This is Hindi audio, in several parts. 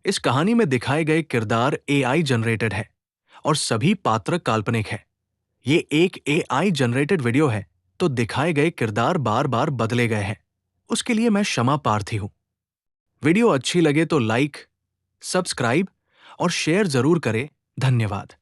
इस कहानी में दिखाए गए किरदार एआई जनरेटेड है और सभी पात्र काल्पनिक हैं। ये एक एआई जनरेटेड वीडियो है, तो दिखाए गए किरदार बार बार बदले गए हैं। उसके लिए मैं क्षमा प्रार्थी हूं। वीडियो अच्छी लगे तो लाइक, सब्सक्राइब और शेयर जरूर करें। धन्यवाद।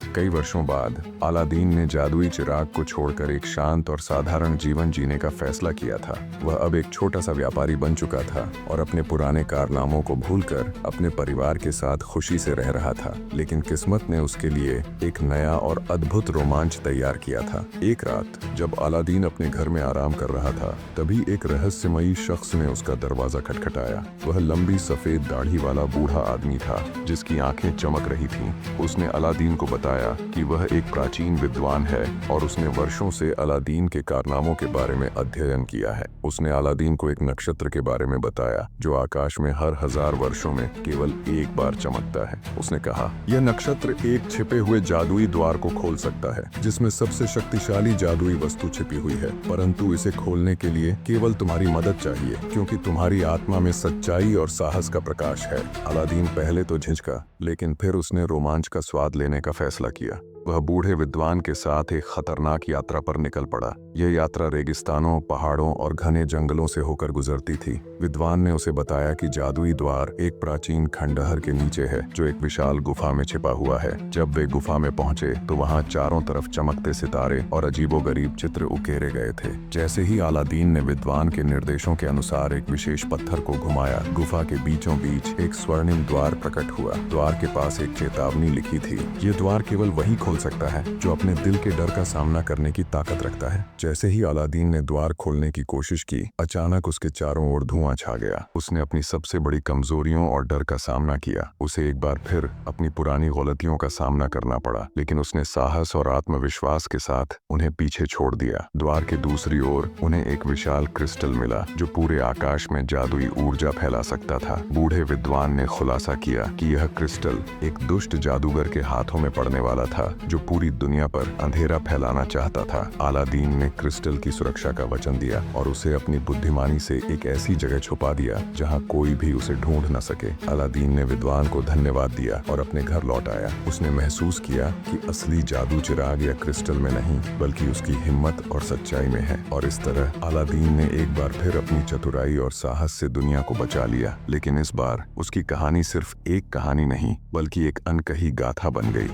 कई वर्षों बाद अलादीन ने जादुई चिराग को छोड़कर एक शांत और साधारण जीवन जीने का फैसला किया था। वह अब एक छोटा सा व्यापारी बन चुका था और अपने पुराने कारनामों को भूलकर अपने परिवार के साथ खुशी से रह रहा था। लेकिन किस्मत ने उसके लिए एक नया और अद्भुत रोमांच तैयार किया था। एक रात जब अलादीन अपने घर में आराम कर रहा था, तभी एक रहस्यमयी शख्स ने उसका दरवाजा खटखटाया। वह लंबी सफेद दाढ़ी वाला बूढ़ा आदमी था जिसकी आंखें चमक रही थीं। उसने अलादीन को बताया कि वह एक प्राचीन विद्वान है और उसने वर्षों से अलादीन के कारनामों के बारे में अध्ययन किया है। उसने अलादीन को एक नक्षत्र के बारे में बताया जो आकाश में हर 1000 वर्षों में केवल एक बार चमकता है। उसने कहा, यह नक्षत्र एक छिपे हुए जादुई द्वार को खोल सकता है जिसमें सबसे शक्तिशाली जादुई वस्तु छिपी हुई है, परंतु इसे खोलने के लिए केवल तुम्हारी मदद चाहिए क्योंकि तुम्हारी आत्मा में सच्चाई और साहस का प्रकाश है। अलादीन पहले तो झिझका, लेकिन फिर उसने रोमांच का स्वाद लेने का फैसला किया। वह बूढ़े विद्वान के साथ एक खतरनाक यात्रा पर निकल पड़ा। यह यात्रा रेगिस्तानों, पहाड़ों और घने जंगलों से होकर गुजरती थी। विद्वान ने उसे बताया कि जादुई द्वार एक प्राचीन खंडहर के नीचे है जो एक विशाल गुफा में छिपा हुआ है। जब वे गुफा में पहुंचे तो वहां चारों तरफ चमकते सितारे और अजीबोगरीब चित्र उकेरे गए थे। जैसे ही अलादीन ने विद्वान के निर्देशों के अनुसार एक विशेष पत्थर को घुमाया, गुफा के बीचों बीच एक स्वर्णिम द्वार प्रकट हुआ। द्वार के पास एक चेतावनी लिखी थी, ये द्वार केवल वही खोल सकता है जो अपने दिल के डर का सामना करने की ताकत रखता है। जैसे ही अलादीन ने द्वार खोलने की कोशिश की, अचानक उसके चारों ओर धुआं छा गया। उसने अपनी सबसे बड़ी कमजोरियों और डर का सामना किया। उसे एक बार फिर अपनी पुरानी गलतियों का सामना करना पड़ा, लेकिन उसने साहस और आत्मविश्वास के साथ उन्हें पीछे छोड़ दिया। द्वार के दूसरी ओर उन्हें एक विशाल क्रिस्टल मिला जो पूरे आकाश में जादुई ऊर्जा फैला सकता था। बूढ़े विद्वान ने खुलासा किया कि यह क्रिस्टल एक दुष्ट जादूगर के हाथों में पड़ने वाला था जो पूरी दुनिया पर अंधेरा फैलाना चाहता था। अलादीन ने क्रिस्टल की सुरक्षा का वचन दिया और उसे अपनी बुद्धिमानी से एक ऐसी जगह छुपा दिया जहां कोई भी उसे ढूंढ न सके। अलादीन ने विद्वान को धन्यवाद दिया और अपने घर लौट आया। उसने महसूस किया कि असली जादू चिराग या क्रिस्टल में नहीं बल्कि उसकी हिम्मत और सच्चाई में है। और इस तरह अलादीन ने एक बार फिर अपनी चतुराई और साहस से दुनिया को बचा लिया। लेकिन इस बार उसकी कहानी सिर्फ एक कहानी नहीं बल्कि एक अनकही गाथा बन गई।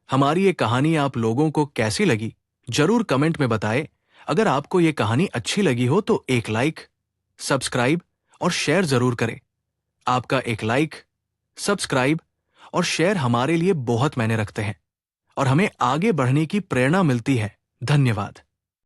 हमारी ये कहानी आप लोगों को कैसी लगी, जरूर कमेंट में बताएं। अगर आपको ये कहानी अच्छी लगी हो तो एक लाइक, सब्सक्राइब और शेयर जरूर करें। आपका एक लाइक, सब्सक्राइब और शेयर हमारे लिए बहुत मायने रखते हैं और हमें आगे बढ़ने की प्रेरणा मिलती है। धन्यवाद।